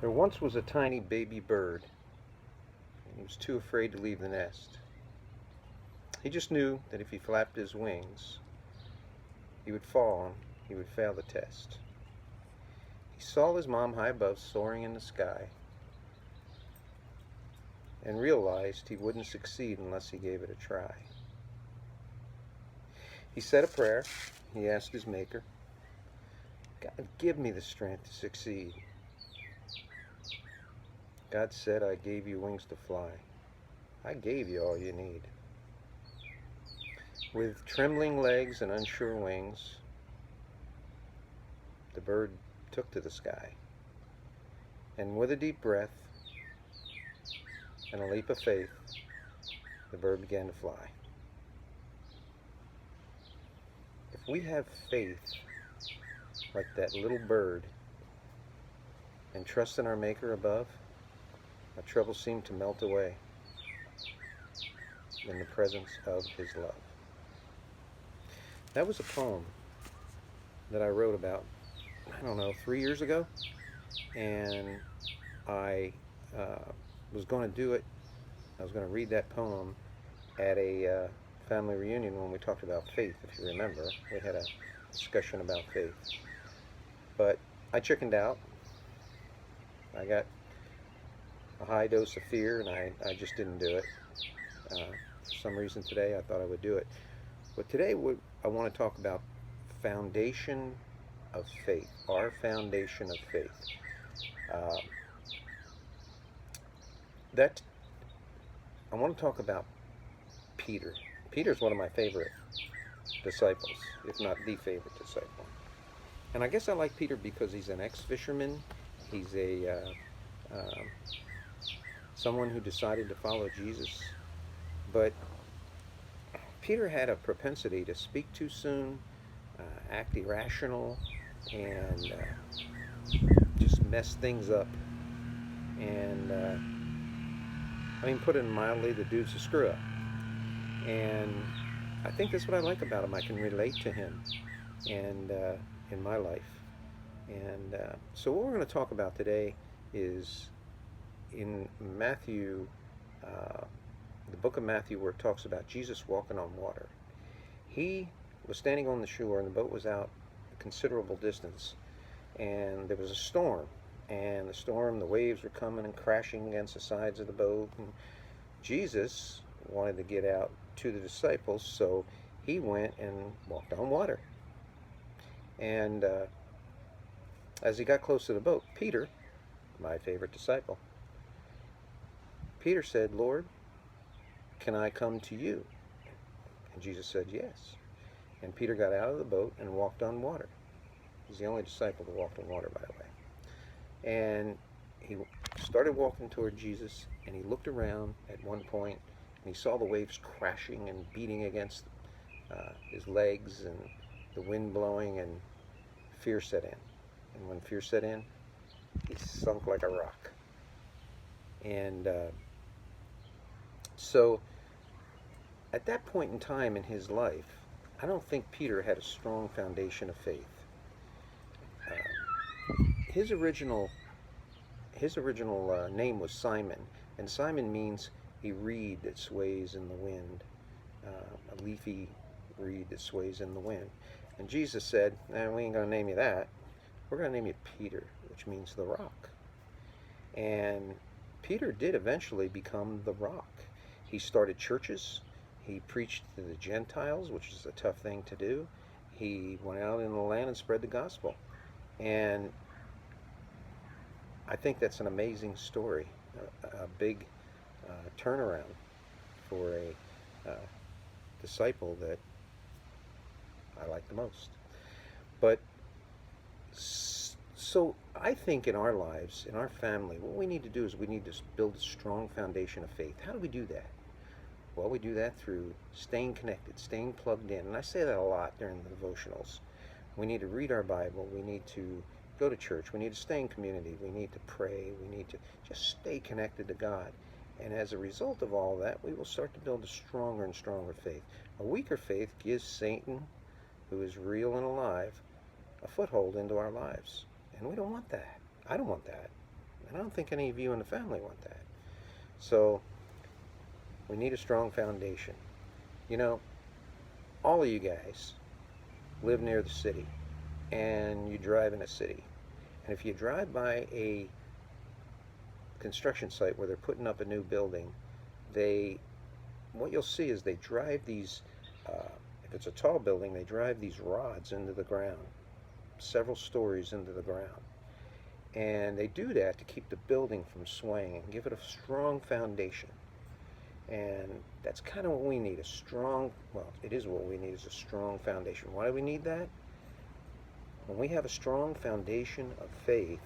There once was a tiny baby bird, and he was too afraid to leave the nest. He just knew that if he flapped his wings, he would fall and he would fail the test. He saw his mom high above, soaring in the sky, and realized he wouldn't succeed unless he gave it a try. He said a prayer. He asked his Maker, God, give me the strength to succeed. God said, I gave you wings to fly. I gave you all you need. With trembling legs and unsure wings, the bird took to the sky. And with a deep breath and a leap of faith, the bird began to fly. If we have faith like that little bird and trust in our Maker above, our troubles seem to melt away in the presence of His love. That was a poem that I wrote about, 3 years ago, and I was going to do it. I was going to read that poem at a family reunion when we talked about faith, if you remember. We had a discussion about faith. But I chickened out. I got a high dose of fear, and I just didn't do it. For some reason today, I thought I would do it. But today, I want to talk about foundation of faith, our foundation of faith. I want to talk about Peter. Peter's one of my favorite disciples, if not the favorite disciple. And I guess I like Peter because he's an ex-fisherman. He's someone who decided to follow Jesus. But Peter had a propensity to speak too soon, act irrational, and just mess things up. And put it mildly, the dude's a screw up. And I think that's what I like about him. I can relate to him and in my life. And so what we're going to talk about today is in Matthew, the book of Matthew, where it talks about Jesus walking on water. He was standing on the shore, and the boat was out a considerable distance, and there was a storm. And the waves were coming and crashing against the sides of the boat. And Jesus wanted to get out to the disciples, so he went and walked on water. And as he got close to the boat, Peter, my favorite disciple, Peter said, Lord, can I come to you? And Jesus said, yes. And Peter got out of the boat and walked on water. He's the only disciple that walked on water, by the way. And he started walking toward Jesus, and he looked around at one point, and he saw the waves crashing and beating against his legs, and the wind blowing, and fear set in. And when fear set in, he sunk like a rock. And so at that point in time in his life, I don't think Peter had a strong foundation of faith. His original name was Simon, and Simon means a reed that sways in the wind, a leafy reed that sways in the wind. And Jesus said, we ain't going to name you that. We're going to name you Peter, which means the rock. And Peter did eventually become the rock. He started churches. He preached to the Gentiles, which is a tough thing to do. He went out in the land and spread the gospel. And I think that's an amazing story, a big turnaround for a disciple that I like the most. But so I think in our lives, in our family, what we need to do is we need to build a strong foundation of faith. How do we do that? Well, we do that through staying connected, staying plugged in. And I say that a lot during the devotionals. We need to read our Bible. We need to go to church. We need to stay in community. We need to pray. We need to just stay connected to God. And as a result of all that, we will start to build a stronger and stronger faith. A weaker faith gives Satan who is real and alive, a foothold into our lives. And we don't want that. I don't want that. And I don't think any of you in the family want that. So we need a strong foundation. You know, all of you guys live near the city, and you drive in a city. And if you drive by a construction site where they're putting up a new building, what you'll see is they drive these, if it's a tall building, they drive these rods into the ground, several stories into the ground. And they do that to keep the building from swaying and give it a strong foundation. And that's kind of what we need, it is what we need, is a strong foundation. Why do we need that? When we have a strong foundation of faith,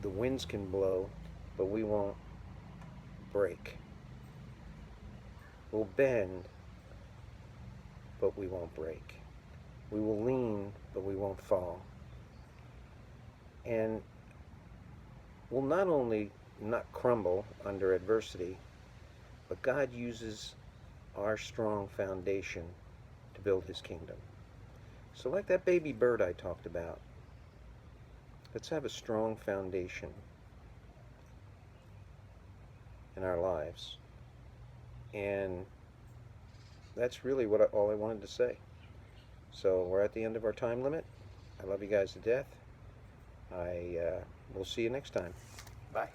the winds can blow, but we won't break. We'll bend, but we won't break. We will lean, but we won't fall. And we'll not only not crumble under adversity, but God uses our strong foundation to build His kingdom. So like that baby bird I talked about, let's have a strong foundation in our lives. And that's really all I wanted to say. So we're at the end of our time limit. I love you guys to death. We'll see you next time. Bye.